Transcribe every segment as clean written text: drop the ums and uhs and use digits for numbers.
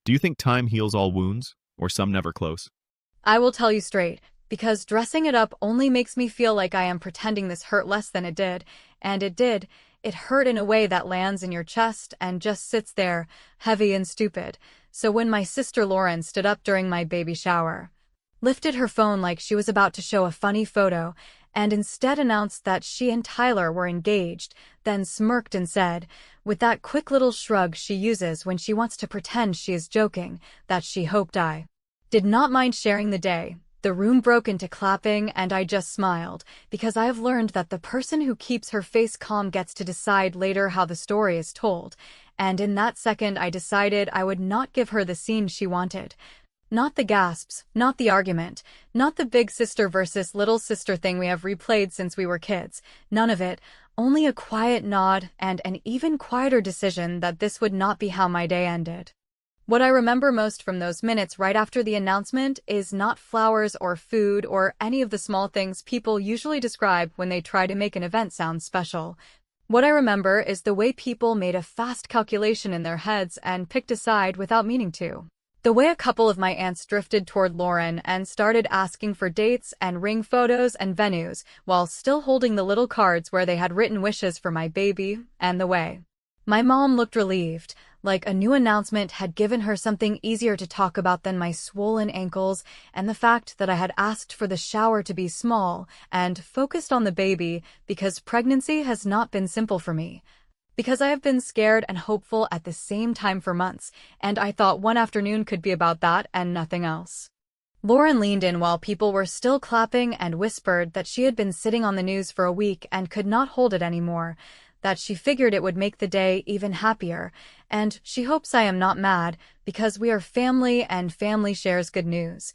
Do you think time heals all wounds, or some never close? I will tell you straight, because dressing it up only makes me feel like I am pretending this hurt less than it did, and it did. It hurt in a way that lands in your chest and just sits there, heavy and stupid. So when my sister Lauren stood up during my baby shower, lifted her phone like she was about to show a funny photo, and instead announced that she and Tyler were engaged, then smirked and said, with that quick little shrug she uses when she wants to pretend she is joking, that she hoped I did not mind sharing the day. The room broke into clapping and I just smiled, because I have learned that the person who keeps her face calm gets to decide later how the story is told, and in that second I decided I would not give her the scene she wanted. Not the gasps, not the argument, not the big sister versus little sister thing we have replayed since we were kids, none of it, only a quiet nod and an even quieter decision that this would not be how my day ended. What I remember most from those minutes right after the announcement is not flowers or food or any of the small things people usually describe when they try to make an event sound special. What I remember is the way people made a fast calculation in their heads and picked a side without meaning to. The way a couple of my aunts drifted toward Lauren and started asking for dates and ring photos and venues while still holding the little cards where they had written wishes for my baby, and the way my mom looked relieved, like a new announcement had given her something easier to talk about than my swollen ankles and the fact that I had asked for the shower to be small and focused on the baby because pregnancy has not been simple for me. Because I have been scared and hopeful at the same time for months, and I thought one afternoon could be about that and nothing else. Lauren leaned in while people were still clapping and whispered that she had been sitting on the news for a week and could not hold it anymore, that she figured it would make the day even happier, and she hopes I am not mad because we are family and family shares good news.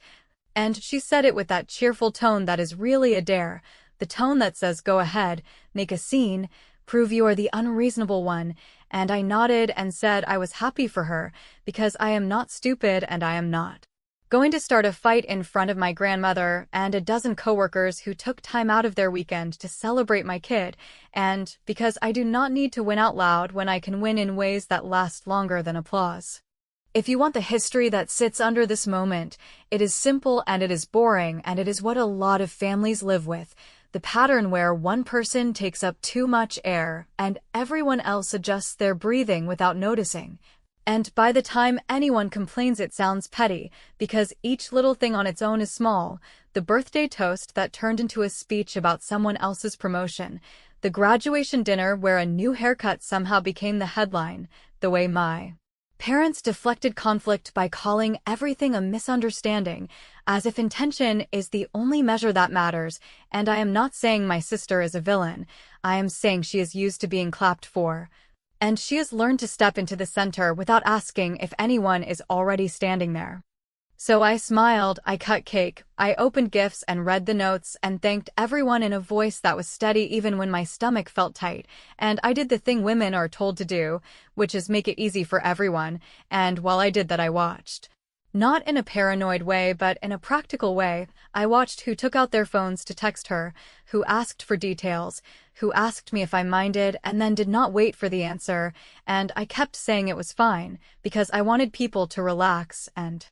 And she said it with that cheerful tone that is really a dare, the tone that says go ahead, make a scene, prove you are the unreasonable one, and I nodded and said I was happy for her, because I am not stupid and I am not going to start a fight in front of my grandmother and a dozen coworkers who took time out of their weekend to celebrate my kid, and because I do not need to win out loud when I can win in ways that last longer than applause. If you want the history that sits under this moment, it is simple and it is boring and it is what a lot of families live with. The pattern where one person takes up too much air and everyone else adjusts their breathing without noticing. And by the time anyone complains it sounds petty, because each little thing on its own is small. The birthday toast that turned into a speech about someone else's promotion. The graduation dinner where a new haircut somehow became the headline. The way my parents deflected conflict by calling everything a misunderstanding, as if intention is the only measure that matters, and I am not saying my sister is a villain. I am saying she is used to being clapped for. And she has learned to step into the center without asking if anyone is already standing there. So I smiled, I cut cake, I opened gifts and read the notes and thanked everyone in a voice that was steady even when my stomach felt tight, and I did the thing women are told to do, which is make it easy for everyone, and while I did that I watched. Not in a paranoid way but in a practical way, I watched who took out their phones to text her, who asked for details, who asked me if I minded and then did not wait for the answer, and I kept saying it was fine, because I wanted people to relax and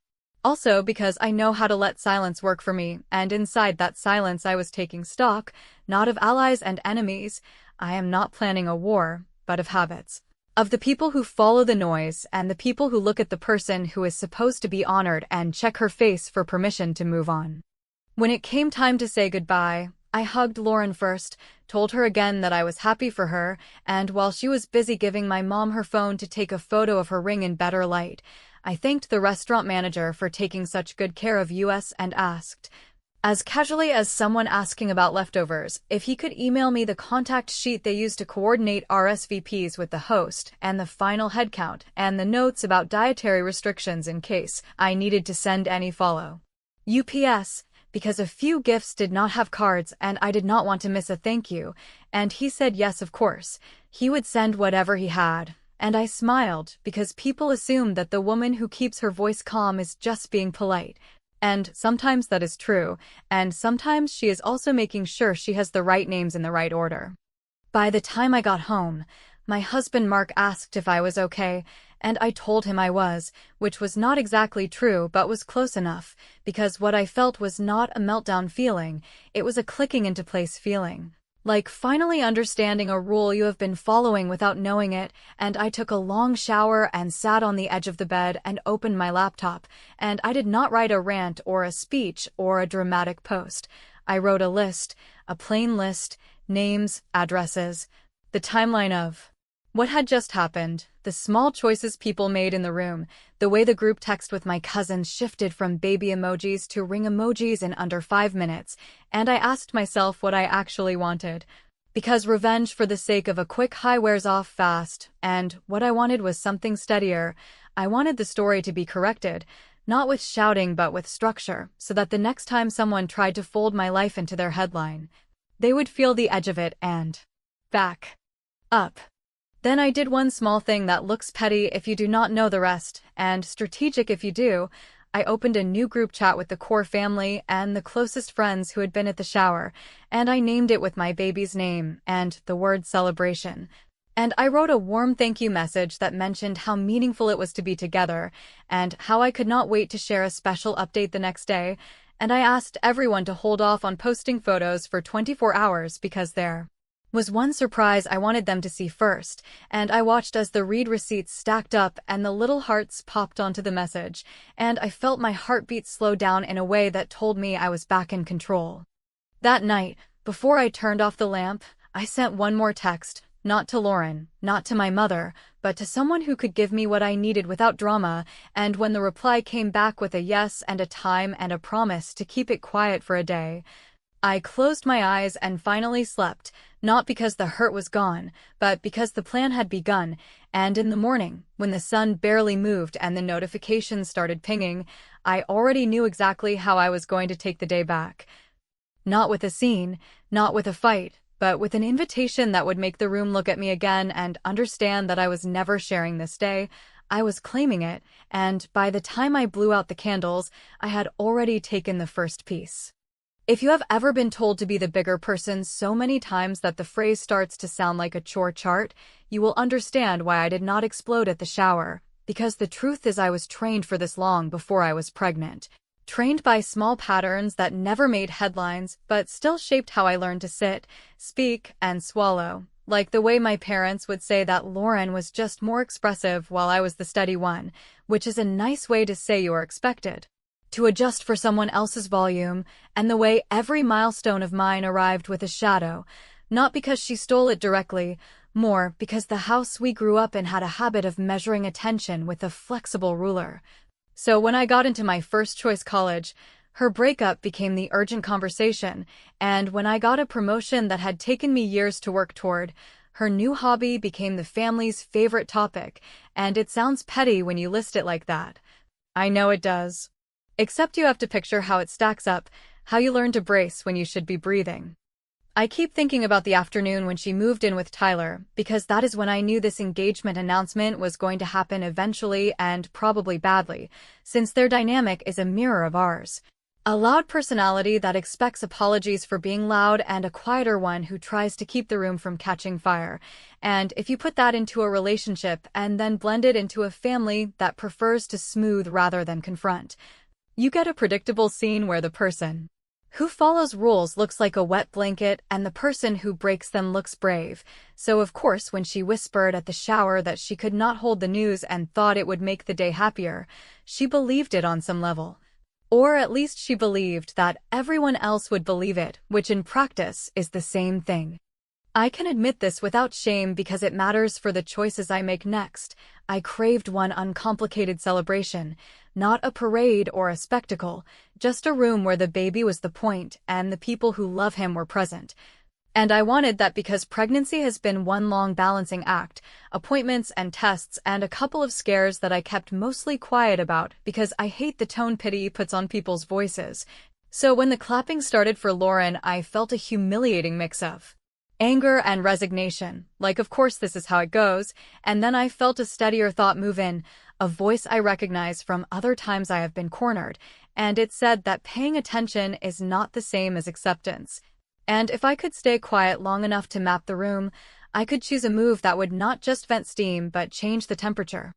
also because I know how to let silence work for me, and inside that silence I was taking stock, not of allies and enemies. I am not planning a war, but of habits. Of the people who follow the noise and the people who look at the person who is supposed to be honored and check her face for permission to move on. When it came time to say goodbye, I hugged Lauren first, told her again that I was happy for her, and while she was busy giving my mom her phone to take a photo of her ring in better light, I thanked the restaurant manager for taking such good care of us and asked, as casually as someone asking about leftovers, if he could email me the contact sheet they used to coordinate RSVPs with the host, and the final head count, and the notes about dietary restrictions in case I needed to send any follow. UPS, because a few gifts did not have cards and I did not want to miss a thank you, and he said yes of course, he would send whatever he had. And I smiled, because people assume that the woman who keeps her voice calm is just being polite. And sometimes that is true, and sometimes she is also making sure she has the right names in the right order. By the time I got home, my husband Mark asked if I was okay, and I told him I was, which was not exactly true but was close enough, because what I felt was not a meltdown feeling, it was a clicking into place feeling. Like finally understanding a rule you have been following without knowing it, and I took a long shower and sat on the edge of the bed and opened my laptop, and I did not write a rant or a speech or a dramatic post. I wrote a list, a plain list, names, addresses, the timeline of what had just happened, the small choices people made in the room, the way the group text with my cousins shifted from baby emojis to ring emojis in under 5 minutes, and I asked myself what I actually wanted. Because revenge for the sake of a quick high wears off fast, and what I wanted was something steadier. I wanted the story to be corrected, not with shouting but with structure, so that the next time someone tried to fold my life into their headline, they would feel the edge of it and back up. Then I did one small thing that looks petty if you do not know the rest, and strategic if you do. I opened a new group chat with the core family and the closest friends who had been at the shower, and I named it with my baby's name and the word celebration. And I wrote a warm thank you message that mentioned how meaningful it was to be together, and how I could not wait to share a special update the next day, and I asked everyone to hold off on posting photos for 24 hours because there was one surprise I wanted them to see first, and I watched as the read receipts stacked up and the little hearts popped onto the message, and I felt my heartbeat slow down in a way that told me I was back in control. That night, before I turned off the lamp, I sent one more text, not to Lauren, not to my mother, but to someone who could give me what I needed without drama, and when the reply came back with a yes and a time and a promise to keep it quiet for a day, I closed my eyes and finally slept, not because the hurt was gone, but because the plan had begun, and in the morning, when the sun barely moved and the notifications started pinging, I already knew exactly how I was going to take the day back. Not with a scene, not with a fight, but with an invitation that would make the room look at me again and understand that I was never sharing this day. I was claiming it, and by the time I blew out the candles, I had already taken the first piece. If you have ever been told to be the bigger person so many times that the phrase starts to sound like a chore chart, you will understand why I did not explode at the shower, because the truth is I was trained for this long before I was pregnant. Trained by small patterns that never made headlines, but still shaped how I learned to sit, speak, and swallow. Like the way my parents would say that Lauren was just more expressive while I was the steady one, which is a nice way to say you are expected to adjust for someone else's volume, and the way every milestone of mine arrived with a shadow, not because she stole it directly, more because the house we grew up in had a habit of measuring attention with a flexible ruler. So when I got into my first choice college, her breakup became the urgent conversation, and when I got a promotion that had taken me years to work toward, her new hobby became the family's favorite topic, and it sounds petty when you list it like that. I know it does. Except you have to picture how it stacks up, how you learn to brace when you should be breathing. I keep thinking about the afternoon when she moved in with Tyler, because that is when I knew this engagement announcement was going to happen eventually and probably badly, since their dynamic is a mirror of ours. A loud personality that expects apologies for being loud and a quieter one who tries to keep the room from catching fire. And if you put that into a relationship and then blend it into a family that prefers to smooth rather than confront, you get a predictable scene where the person who follows rules looks like a wet blanket and the person who breaks them looks brave. So of course when she whispered at the shower that she could not hold the news and thought it would make the day happier, she believed it on some level. Or at least she believed that everyone else would believe it, which in practice is the same thing. I can admit this without shame because it matters for the choices I make next. I craved one uncomplicated celebration, not a parade or a spectacle, just a room where the baby was the point and the people who love him were present. And I wanted that because pregnancy has been one long balancing act, appointments and tests and a couple of scares that I kept mostly quiet about because I hate the tone pity puts on people's voices. So when the clapping started for Lauren, I felt a humiliating mix of anger and resignation, like of course this is how it goes, and then I felt a steadier thought move in, a voice I recognize from other times I have been cornered, and it said that paying attention is not the same as acceptance. And if I could stay quiet long enough to map the room, I could choose a move that would not just vent steam but change the temperature.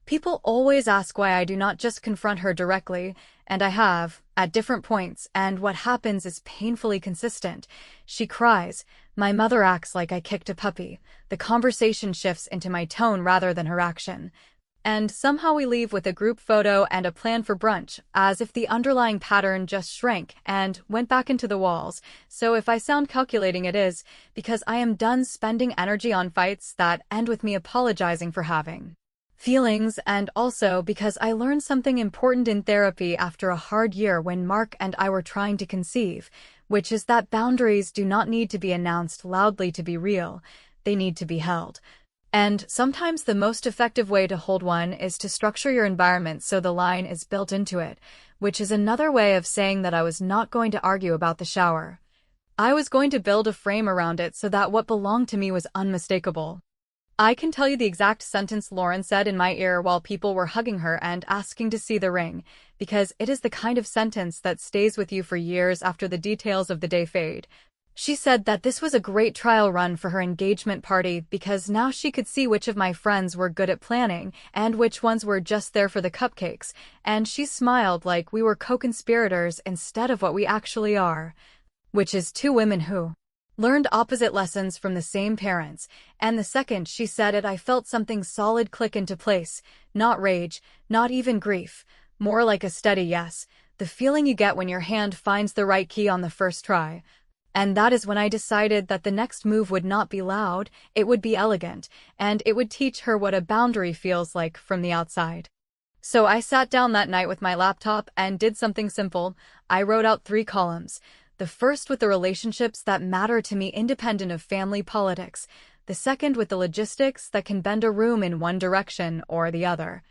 People always ask why I do not just confront her directly, and I have, at different points, and what happens is painfully consistent. She cries. My mother acts like I kicked a puppy. The conversation shifts into my tone rather than her action. And somehow we leave with a group photo and a plan for brunch, as if the underlying pattern just shrank and went back into the walls. So if I sound calculating, it is because I am done spending energy on fights that end with me apologizing for having feelings, and also because I learned something important in therapy after a hard year when Mark and I were trying to conceive, which is that boundaries do not need to be announced loudly to be real. They need to be held. And sometimes the most effective way to hold one is to structure your environment so the line is built into it, which is another way of saying that I was not going to argue about the shower. I was going to build a frame around it so that what belonged to me was unmistakable. I can tell you the exact sentence Lauren said in my ear while people were hugging her and asking to see the ring, because it is the kind of sentence that stays with you for years after the details of the day fade. She said that this was a great trial run for her engagement party because now she could see which of my friends were good at planning and which ones were just there for the cupcakes, and she smiled like we were co-conspirators instead of what we actually are, which is two women who learned opposite lessons from the same parents, and the second she said it I felt something solid click into place, not rage, not even grief, more like a steady yes, the feeling you get when your hand finds the right key on the first try. And that is when I decided that the next move would not be loud, it would be elegant, and it would teach her what a boundary feels like from the outside. So I sat down that night with my laptop and did something simple. I wrote out 3 columns. The first with the relationships that matter to me independent of family politics, the second with the logistics that can bend a room in one direction or the other,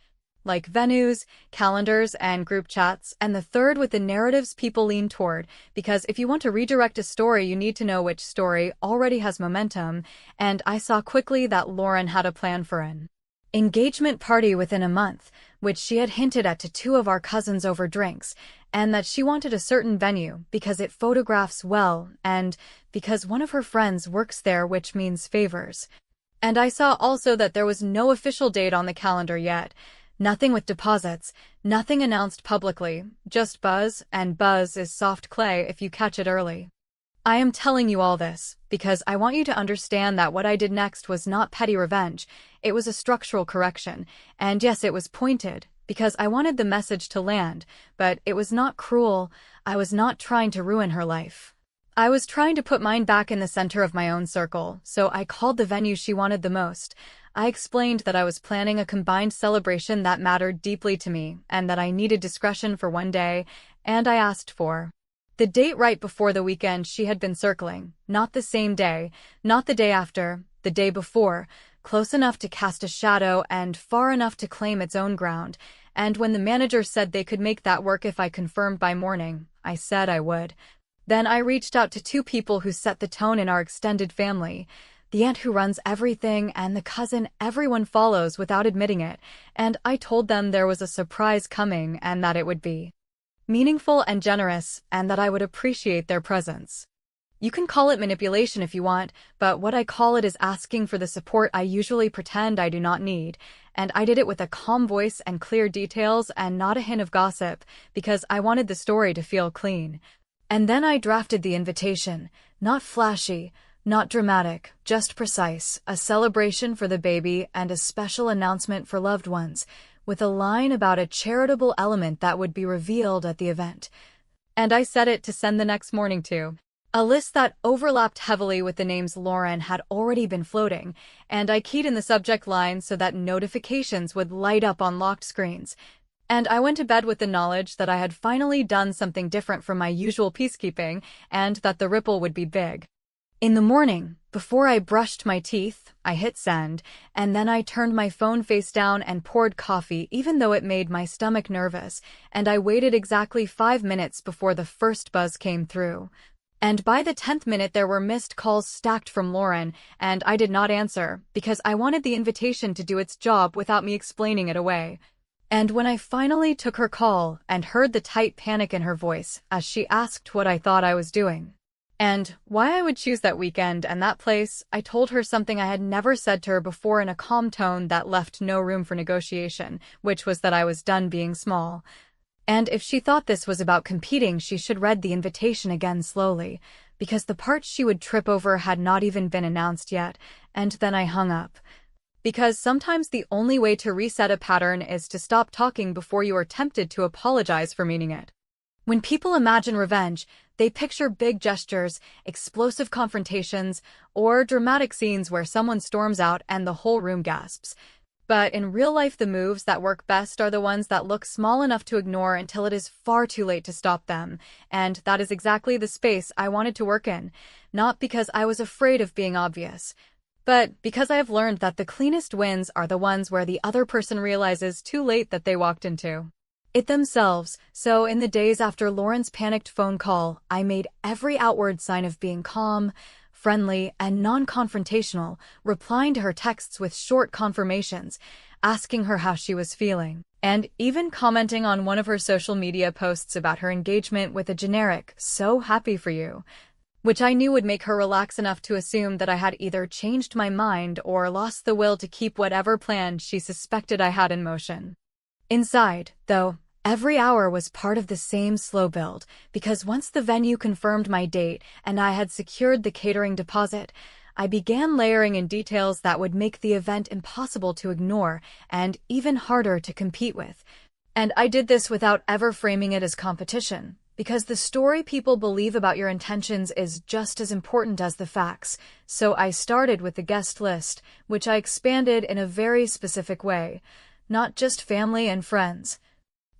like venues, calendars, and group chats, and the third with the narratives people lean toward, because if you want to redirect a story, you need to know which story already has momentum, and I saw quickly that Lauren had a plan for an engagement party within a month, which she had hinted at to 2 of our cousins over drinks, and that she wanted a certain venue because it photographs well and because one of her friends works there, which means favors. And I saw also that there was no official date on the calendar yet, nothing with deposits, nothing announced publicly, just buzz, and buzz is soft clay if you catch it early. I am telling you all this because I want you to understand that what I did next was not petty revenge, it was a structural correction, and yes, it was pointed, because I wanted the message to land, but it was not cruel. I was not trying to ruin her life. I was trying to put mine back in the center of my own circle, so I called the venue she wanted the most. I explained that I was planning a combined celebration that mattered deeply to me, and that I needed discretion for one day, and I asked for the date right before the weekend she had been circling, not the same day, not the day after, the day before, close enough to cast a shadow and far enough to claim its own ground, and when the manager said they could make that work if I confirmed by morning, I said I would. Then I reached out to 2 people who set the tone in our extended family, the aunt who runs everything and the cousin everyone follows without admitting it, and I told them there was a surprise coming and that it would be meaningful and generous, and that I would appreciate their presence. You can call it manipulation if you want, but what I call it is asking for the support I usually pretend I do not need, and I did it with a calm voice and clear details and not a hint of gossip, because I wanted the story to feel clean. And then I drafted the invitation, not flashy, not dramatic, just precise, a celebration for the baby and a special announcement for loved ones, with a line about a charitable element that would be revealed at the event. And I set it to send the next morning to a list that overlapped heavily with the names Lauren had already been floating, and I keyed in the subject line so that notifications would light up on locked screens. And I went to bed with the knowledge that I had finally done something different from my usual peacekeeping, and that the ripple would be big. In the morning, before I brushed my teeth, I hit send, and then I turned my phone face down and poured coffee even though it made my stomach nervous, and I waited exactly 5 minutes before the first buzz came through. And by the 10th minute there were missed calls stacked from Lauren, and I did not answer, because I wanted the invitation to do its job without me explaining it away. And when I finally took her call and heard the tight panic in her voice as she asked what I thought I was doing, And why I would choose that weekend and that place, I told her something I had never said to her before in a calm tone that left no room for negotiation, which was that I was done being small. And if she thought this was about competing, she should read the invitation again slowly, because the part she would trip over had not even been announced yet, and then I hung up. Because sometimes the only way to reset a pattern is to stop talking before you are tempted to apologize for meaning it. When people imagine revenge, they picture big gestures, explosive confrontations, or dramatic scenes where someone storms out and the whole room gasps. But in real life, the moves that work best are the ones that look small enough to ignore until it is far too late to stop them. And that is exactly the space I wanted to work in, not because I was afraid of being obvious, but because I have learned that the cleanest wins are the ones where the other person realizes too late that they walked into it themselves. So in the days after Lauren's panicked phone call, I made every outward sign of being calm, friendly, and non-confrontational, replying to her texts with short confirmations, asking her how she was feeling, and even commenting on one of her social media posts about her engagement with a generic, "so happy for you," which I knew would make her relax enough to assume that I had either changed my mind or lost the will to keep whatever plan she suspected I had in motion. Inside, though, every hour was part of the same slow build, because once the venue confirmed my date and I had secured the catering deposit, I began layering in details that would make the event impossible to ignore and even harder to compete with. And I did this without ever framing it as competition, because the story people believe about your intentions is just as important as the facts. So I started with the guest list, which I expanded in a very specific way, not just family and friends,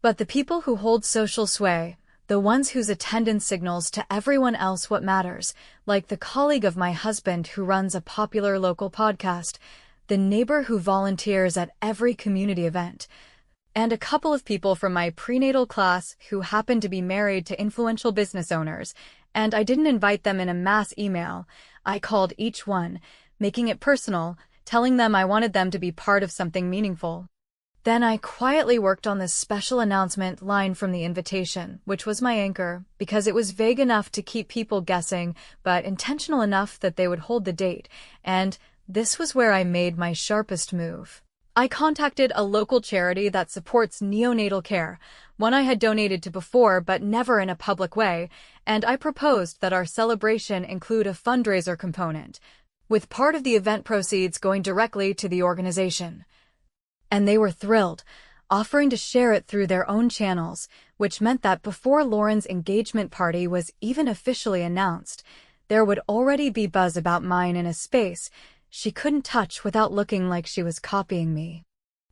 but the people who hold social sway, the ones whose attendance signals to everyone else what matters, like the colleague of my husband who runs a popular local podcast, the neighbor who volunteers at every community event, and a couple of people from my prenatal class who happen to be married to influential business owners, and I didn't invite them in a mass email. I called each one, making it personal, telling them I wanted them to be part of something meaningful. Then I quietly worked on this special announcement line from the invitation, which was my anchor, because it was vague enough to keep people guessing, but intentional enough that they would hold the date, and this was where I made my sharpest move. I contacted a local charity that supports neonatal care, one I had donated to before but never in a public way, and I proposed that our celebration include a fundraiser component, with part of the event proceeds going directly to the organization. And they were thrilled, offering to share it through their own channels, which meant that before Lauren's engagement party was even officially announced, there would already be buzz about mine in a space she couldn't touch without looking like she was copying me.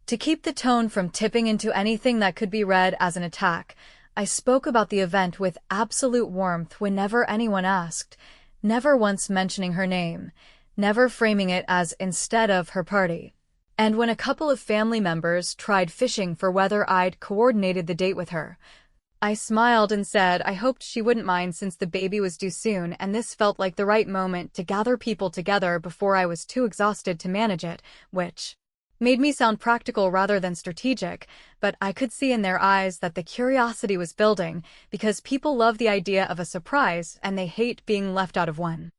To keep the tone from tipping into anything that could be read as an attack, I spoke about the event with absolute warmth whenever anyone asked, never once mentioning her name, never framing it as instead of her party. And when a couple of family members tried fishing for whether I'd coordinated the date with her, I smiled and said I hoped she wouldn't mind since the baby was due soon and this felt like the right moment to gather people together before I was too exhausted to manage it, which made me sound practical rather than strategic, but I could see in their eyes that the curiosity was building, because people love the idea of a surprise and they hate being left out of one.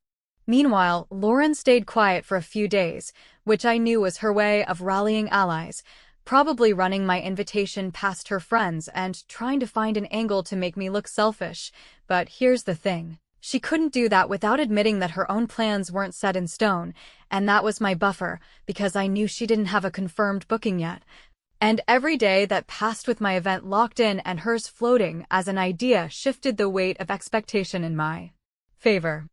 Meanwhile, Lauren stayed quiet for a few days, which I knew was her way of rallying allies, probably running my invitation past her friends and trying to find an angle to make me look selfish. But here's the thing. She couldn't do that without admitting that her own plans weren't set in stone, and that was my buffer, because I knew she didn't have a confirmed booking yet. And every day that passed with my event locked in and hers floating as an idea shifted the weight of expectation in my favor.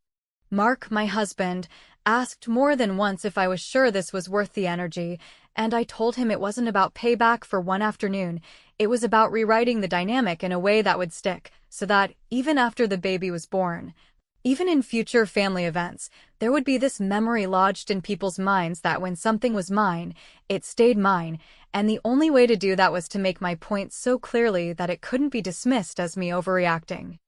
Mark, my husband, asked more than once if I was sure this was worth the energy, and I told him it wasn't about payback for one afternoon. It was about rewriting the dynamic in a way that would stick, so that, even after the baby was born, even in future family events, there would be this memory lodged in people's minds that when something was mine, it stayed mine, and the only way to do that was to make my point so clearly that it couldn't be dismissed as me overreacting.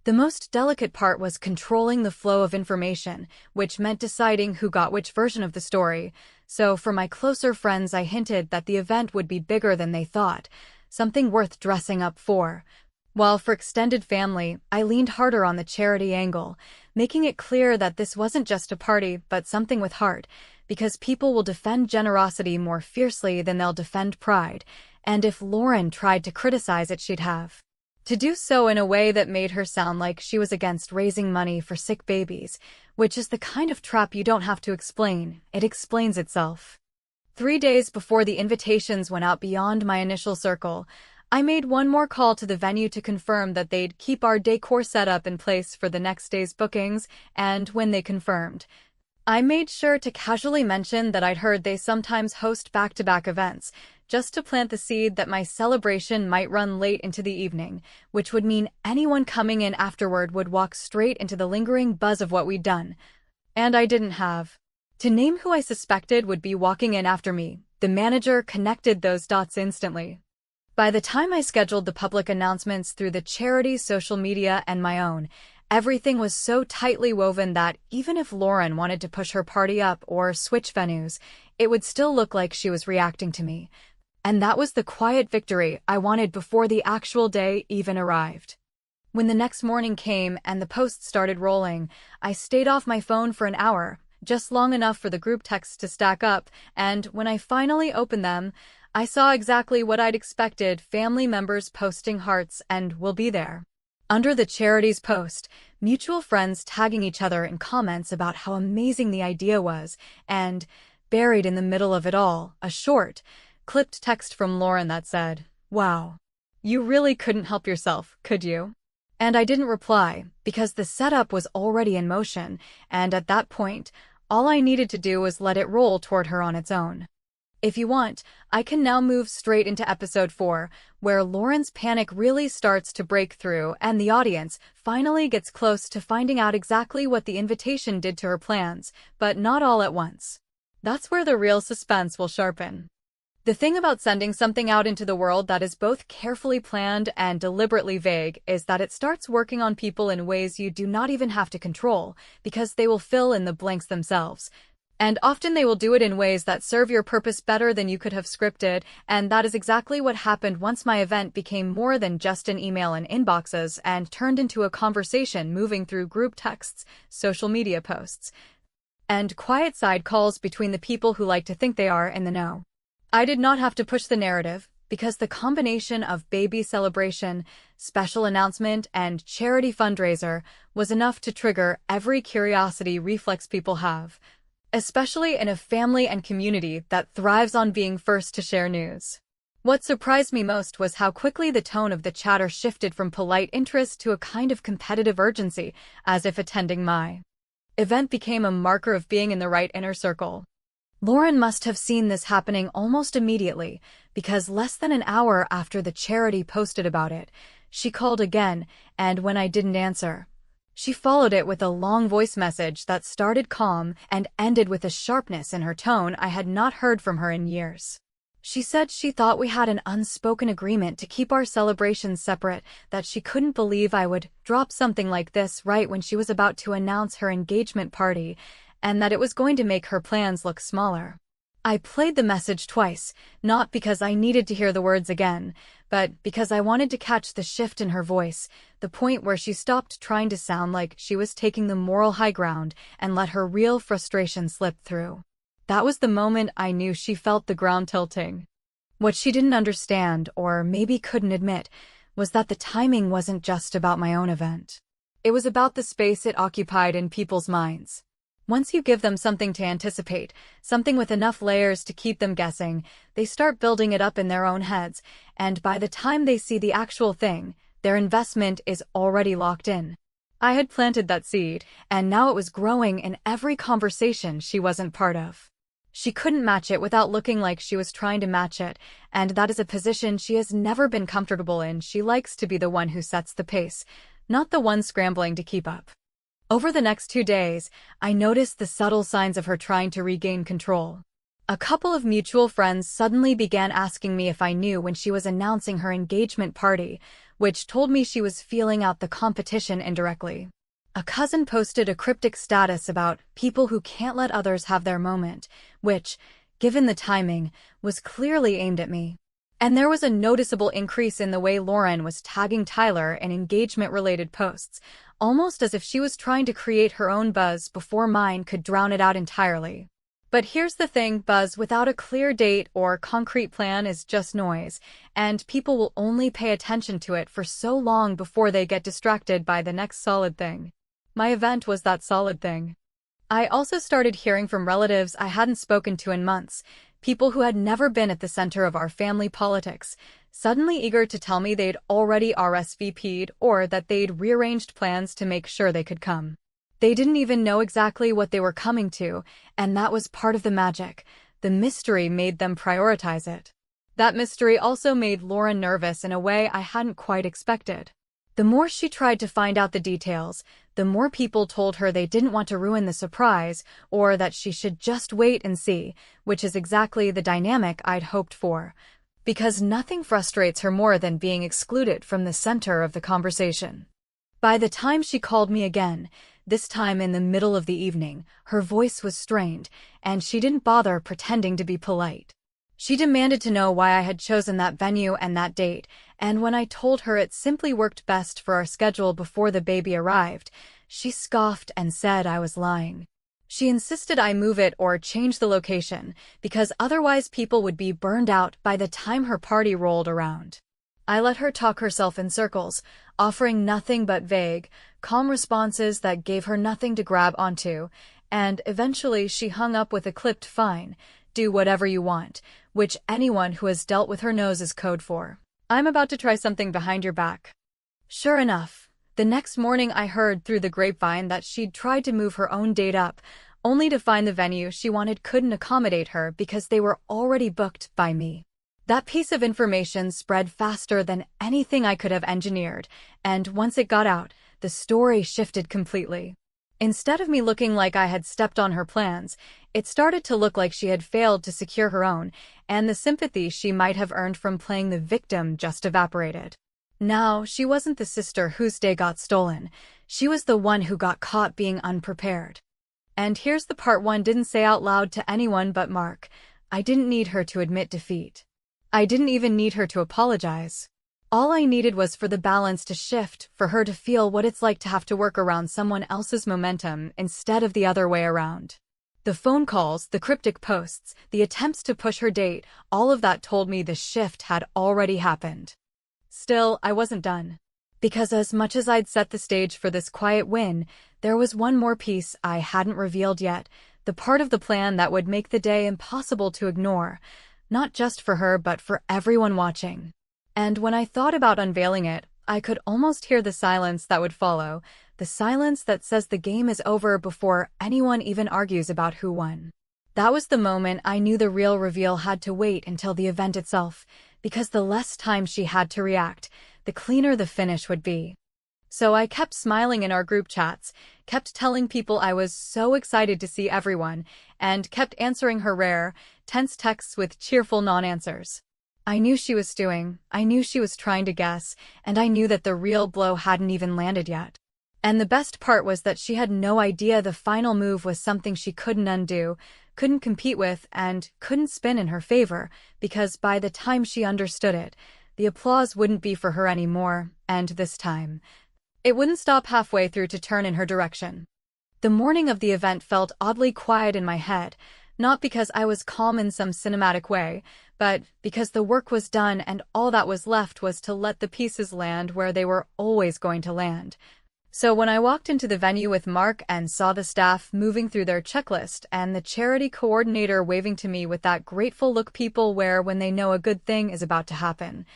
The most delicate part was controlling the flow of information, which meant deciding who got which version of the story. So for my closer friends, I hinted that the event would be bigger than they thought, something worth dressing up for. While for extended family, I leaned harder on the charity angle, making it clear that this wasn't just a party, but something with heart, because people will defend generosity more fiercely than they'll defend pride, and if Lauren tried to criticize it, she'd have to do so in a way that made her sound like she was against raising money for sick babies, which is the kind of trap you don't have to explain. It explains itself. 3 days before the invitations went out beyond my initial circle, I made one more call to the venue to confirm that they'd keep our decor setup in place for the next day's bookings, and when they confirmed, I made sure to casually mention that I'd heard they sometimes host back-to-back events, just to plant the seed that my celebration might run late into the evening, which would mean anyone coming in afterward would walk straight into the lingering buzz of what we'd done. And I didn't have to name who I suspected would be walking in after me. The manager connected those dots instantly. By the time I scheduled the public announcements through the charity's social media and my own, everything was so tightly woven that even if Lauren wanted to push her party up or switch venues, it would still look like she was reacting to me. And that was the quiet victory I wanted before the actual day even arrived. When the next morning came and the posts started rolling, I stayed off my phone for an hour, just long enough for the group texts to stack up, and when I finally opened them, I saw exactly what I'd expected: family members posting hearts and "will be there" under the charity's post, mutual friends tagging each other in comments about how amazing the idea was, and, buried in the middle of it all, a short, clipped text from Lauren that said, "Wow, you really couldn't help yourself, could you?" And I didn't reply, because the setup was already in motion, and at that point, all I needed to do was let it roll toward her on its own. If you want, I can now move straight into episode 4, where Lauren's panic really starts to break through and the audience finally gets close to finding out exactly what the invitation did to her plans, but not all at once. That's where the real suspense will sharpen. The thing about sending something out into the world that is both carefully planned and deliberately vague is that it starts working on people in ways you do not even have to control, because they will fill in the blanks themselves. And often they will do it in ways that serve your purpose better than you could have scripted, and that is exactly what happened once my event became more than just an email and inboxes and turned into a conversation moving through group texts, social media posts, and quiet side calls between the people who like to think they are in the know. I did not have to push the narrative, because the combination of baby celebration, special announcement, and charity fundraiser was enough to trigger every curiosity reflex people have, especially in a family and community that thrives on being first to share news. What surprised me most was how quickly the tone of the chatter shifted from polite interest to a kind of competitive urgency, as if attending my event became a marker of being in the right inner circle. Lauren must have seen this happening almost immediately, because less than an hour after the charity posted about it, she called again, and when I didn't answer, she followed it with a long voice message that started calm and ended with a sharpness in her tone I had not heard from her in years. She said she thought we had an unspoken agreement to keep our celebrations separate, that she couldn't believe I would drop something like this right when she was about to announce her engagement party, and that it was going to make her plans look smaller. I played the message twice, not because I needed to hear the words again, but because I wanted to catch the shift in her voice, the point where she stopped trying to sound like she was taking the moral high ground and let her real frustration slip through. That was the moment I knew she felt the ground tilting. What she didn't understand, or maybe couldn't admit, was that the timing wasn't just about my own event. It was about the space it occupied in people's minds. Once you give them something to anticipate, something with enough layers to keep them guessing, they start building it up in their own heads, and by the time they see the actual thing, their investment is already locked in. I had planted that seed, and now it was growing in every conversation she wasn't part of. She couldn't match it without looking like she was trying to match it, and that is a position she has never been comfortable in. She likes to be the one who sets the pace, not the one scrambling to keep up. Over the next 2 days, I noticed the subtle signs of her trying to regain control. A couple of mutual friends suddenly began asking me if I knew when she was announcing her engagement party, which told me she was feeling out the competition indirectly. A cousin posted a cryptic status about people who can't let others have their moment, which, given the timing, was clearly aimed at me. And there was a noticeable increase in the way Lauren was tagging Tyler in engagement-related posts, almost as if she was trying to create her own buzz before mine could drown it out entirely. But here's the thing, buzz without a clear date or concrete plan is just noise, and people will only pay attention to it for so long before they get distracted by the next solid thing. My event was that solid thing. I also started hearing from relatives I hadn't spoken to in months, people who had never been at the center of our family politics, suddenly eager to tell me they'd already RSVP'd or that they'd rearranged plans to make sure they could come. They didn't even know exactly what they were coming to, and that was part of the magic. The mystery made them prioritize it. That mystery also made Lauren nervous in a way I hadn't quite expected. The more she tried to find out the details, the more people told her they didn't want to ruin the surprise, or that she should just wait and see, which is exactly the dynamic I'd hoped for. Because nothing frustrates her more than being excluded from the center of the conversation. By the time she called me again, this time in the middle of the evening, her voice was strained, and she didn't bother pretending to be polite. She demanded to know why I had chosen that venue and that date, and when I told her it simply worked best for our schedule before the baby arrived, she scoffed and said I was lying. She insisted I move it or change the location, because otherwise people would be burned out by the time her party rolled around. I let her talk herself in circles, offering nothing but vague, calm responses that gave her nothing to grab onto, and eventually she hung up with a clipped "fine, do whatever you want," which anyone who has dealt with her knows is code for, "I'm about to try something behind your back." Sure enough, the next morning I heard through the grapevine that she'd tried to move her own date up, only to find the venue she wanted couldn't accommodate her because they were already booked by me. That piece of information spread faster than anything I could have engineered, and once it got out, the story shifted completely. Instead of me looking like I had stepped on her plans, it started to look like she had failed to secure her own, and the sympathy she might have earned from playing the victim just evaporated. Now, she wasn't the sister whose day got stolen. She was the one who got caught being unprepared. And here's the part one didn't say out loud to anyone but Mark. I didn't need her to admit defeat. I didn't even need her to apologize. All I needed was for the balance to shift, for her to feel what it's like to have to work around someone else's momentum instead of the other way around. The phone calls, the cryptic posts, the attempts to push her date, all of that told me the shift had already happened. Still, I wasn't done. Because as much as I'd set the stage for this quiet win, there was one more piece I hadn't revealed yet, the part of the plan that would make the day impossible to ignore, not just for her but for everyone watching. And when I thought about unveiling it, I could almost hear the silence that would follow, the silence that says the game is over before anyone even argues about who won. That was the moment I knew the real reveal had to wait until the event itself, because the less time she had to react, the cleaner the finish would be. So I kept smiling in our group chats, kept telling people I was so excited to see everyone, and kept answering her rare, tense texts with cheerful non-answers. I knew she was stewing, I knew she was trying to guess, and I knew that the real blow hadn't even landed yet. And the best part was that she had no idea the final move was something she couldn't undo, couldn't compete with, and couldn't spin in her favor, because by the time she understood it, the applause wouldn't be for her anymore, and this time, it wouldn't stop halfway through to turn in her direction. The morning of the event felt oddly quiet in my head, not because I was calm in some cinematic way, but because the work was done and all that was left was to let the pieces land where they were always going to land. So when I walked into the venue with Mark and saw the staff moving through their checklist and the charity coordinator waving to me with that grateful look people wear when they know a good thing is about to happen,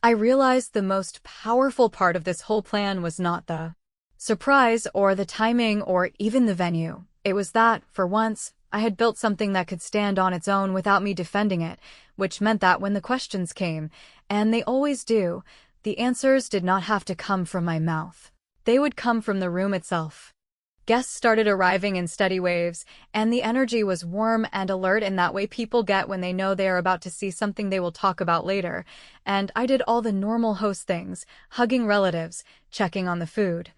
I realized the most powerful part of this whole plan was not the surprise or the timing or even the venue. It was that, for once, I had built something that could stand on its own without me defending it, which meant that when the questions came, and they always do, the answers did not have to come from my mouth. They would come from the room itself. Guests started arriving in steady waves, and the energy was warm and alert in that way people get when they know they are about to see something they will talk about later, and I did all the normal host things, hugging relatives, checking on the food.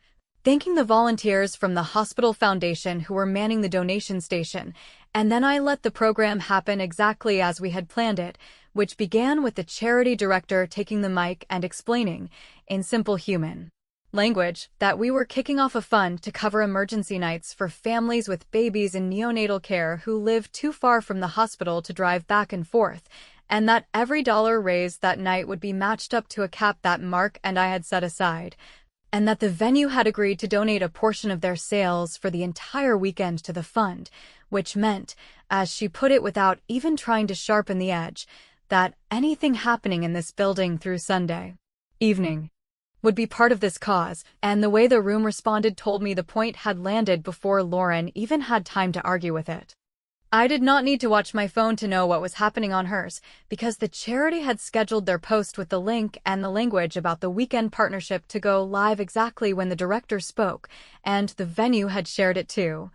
thanking the volunteers from the hospital foundation who were manning the donation station, and then I let the program happen exactly as we had planned it, which began with the charity director taking the mic and explaining, in simple human language, that we were kicking off a fund to cover emergency nights for families with babies in neonatal care who live too far from the hospital to drive back and forth, and that every dollar raised that night would be matched up to a cap that Mark and I had set aside, and that the venue had agreed to donate a portion of their sales for the entire weekend to the fund, which meant, as she put it without even trying to sharpen the edge, that anything happening in this building through Sunday evening would be part of this cause, and the way the room responded told me the point had landed before Lauren even had time to argue with it. I did not need to watch my phone to know what was happening on hers, because the charity had scheduled their post with the link and the language about the weekend partnership to go live exactly when the director spoke, and the venue had shared it too.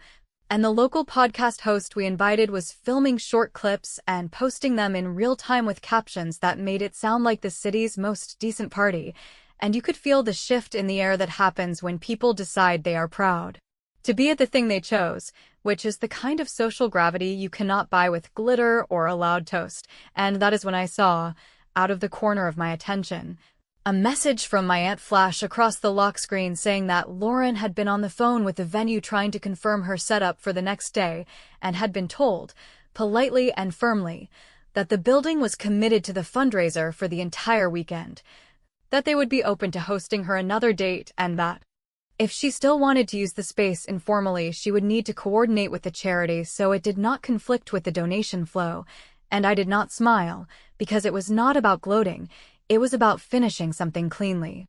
And the local podcast host we invited was filming short clips and posting them in real time with captions that made it sound like the city's most decent party, and you could feel the shift in the air that happens when people decide they are proud to be at the thing they chose, which is the kind of social gravity you cannot buy with glitter or a loud toast. And that is when I saw, out of the corner of my attention, a message from my aunt flash across the lock screen saying that Lauren had been on the phone with the venue trying to confirm her setup for the next day and had been told, politely and firmly, that the building was committed to the fundraiser for the entire weekend, that they would be open to hosting her another date, and that if she still wanted to use the space informally, she would need to coordinate with the charity so it did not conflict with the donation flow. And I did not smile, because it was not about gloating, it was about finishing something cleanly.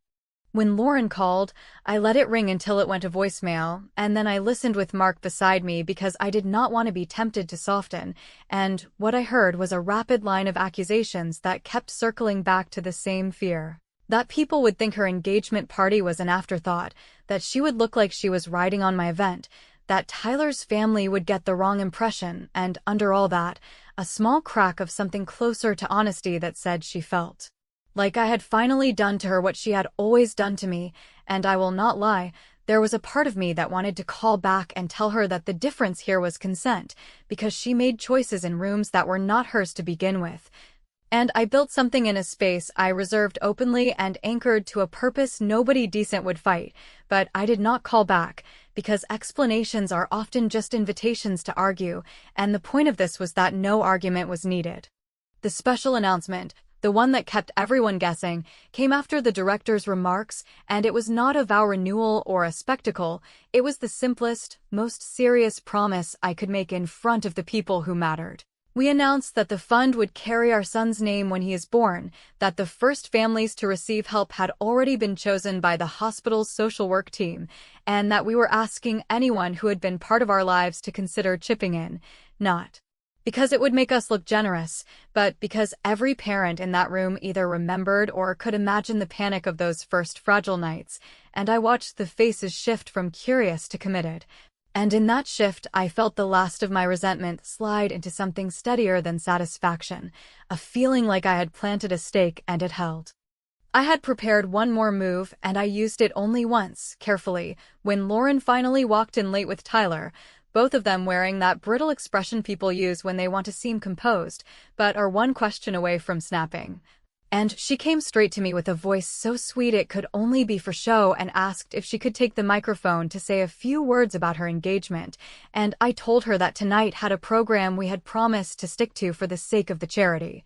When Lauren called, I let it ring until it went to voicemail, and then I listened with Mark beside me because I did not want to be tempted to soften, and what I heard was a rapid line of accusations that kept circling back to the same fear. That people would think her engagement party was an afterthought, that she would look like she was riding on my event, that Tyler's family would get the wrong impression, and under all that, a small crack of something closer to honesty that said she felt like I had finally done to her what she had always done to me, and I will not lie, there was a part of me that wanted to call back and tell her that the difference here was consent, because she made choices in rooms that were not hers to begin with. And I built something in a space I reserved openly and anchored to a purpose nobody decent would fight, but I did not call back, because explanations are often just invitations to argue, and the point of this was that no argument was needed. The special announcement, the one that kept everyone guessing, came after the director's remarks, and it was not a vow renewal or a spectacle, it was the simplest, most serious promise I could make in front of the people who mattered. We announced that the fund would carry our son's name when he is born, that the first families to receive help had already been chosen by the hospital's social work team, and that we were asking anyone who had been part of our lives to consider chipping in, not because it would make us look generous, but because every parent in that room either remembered or could imagine the panic of those first fragile nights, and I watched the faces shift from curious to committed. And in that shift, I felt the last of my resentment slide into something steadier than satisfaction, a feeling like I had planted a stake and it held. I had prepared one more move, and I used it only once, carefully, when Lauren finally walked in late with Tyler, both of them wearing that brittle expression people use when they want to seem composed, but are one question away from snapping. And she came straight to me with a voice so sweet it could only be for show and asked if she could take the microphone to say a few words about her engagement, and I told her that tonight had a program we had promised to stick to for the sake of the charity.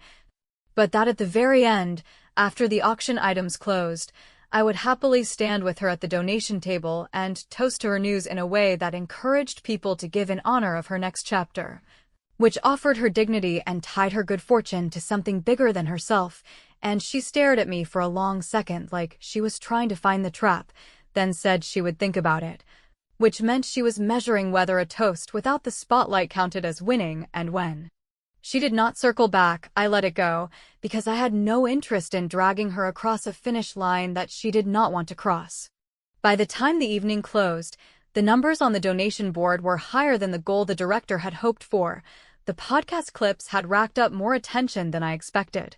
But that at the very end, after the auction items closed, I would happily stand with her at the donation table and toast to her news in a way that encouraged people to give in honor of her next chapter, which offered her dignity and tied her good fortune to something bigger than herself. And she stared at me for a long second like she was trying to find the trap, then said she would think about it, which meant she was measuring whether a toast without the spotlight counted as winning, and when she did not circle back, I let it go, because I had no interest in dragging her across a finish line that she did not want to cross. By the time the evening closed, the numbers on the donation board were higher than the goal the director had hoped for. The podcast clips had racked up more attention than I expected.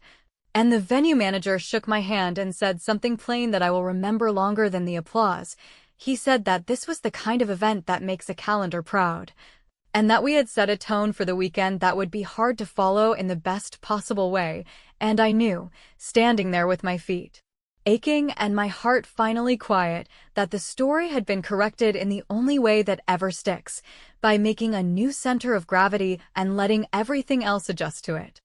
And the venue manager shook my hand and said something plain that I will remember longer than the applause. He said that this was the kind of event that makes a calendar proud, and that we had set a tone for the weekend that would be hard to follow in the best possible way, and I knew, standing there with my feet aching and my heart finally quiet, that the story had been corrected in the only way that ever sticks, by making a new center of gravity and letting everything else adjust to it.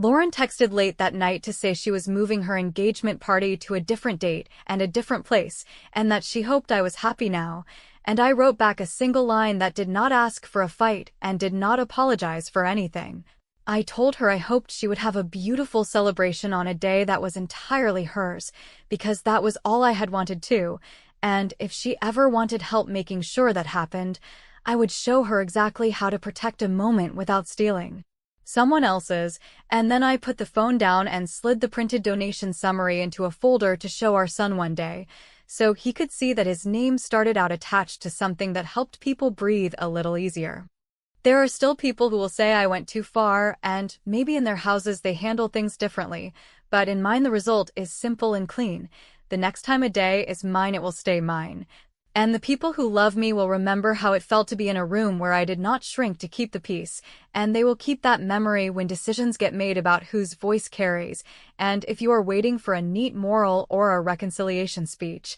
Lauren texted late that night to say she was moving her engagement party to a different date and a different place, and that she hoped I was happy now, and I wrote back a single line that did not ask for a fight and did not apologize for anything. I told her I hoped she would have a beautiful celebration on a day that was entirely hers, because that was all I had wanted too, and if she ever wanted help making sure that happened, I would show her exactly how to protect a moment without stealing someone else's, and then I put the phone down and slid the printed donation summary into a folder to show our son one day, so he could see that his name started out attached to something that helped people breathe a little easier. There are still people who will say I went too far, and maybe in their houses they handle things differently, but in mine the result is simple and clean. The next time a day is mine, it will stay mine. And the people who love me will remember how it felt to be in a room where I did not shrink to keep the peace, and they will keep that memory when decisions get made about whose voice carries, and if you are waiting for a neat moral or a reconciliation speech,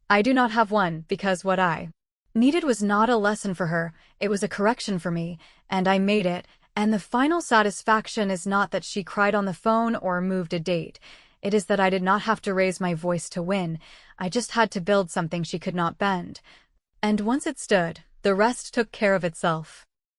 I do not have one, because what I needed was not a lesson for her, it was a correction for me, and I made it, and the final satisfaction is not that she cried on the phone or moved a date. It is that I did not have to raise my voice to win, I just had to build something she could not bend. And once it stood, the rest took care of itself.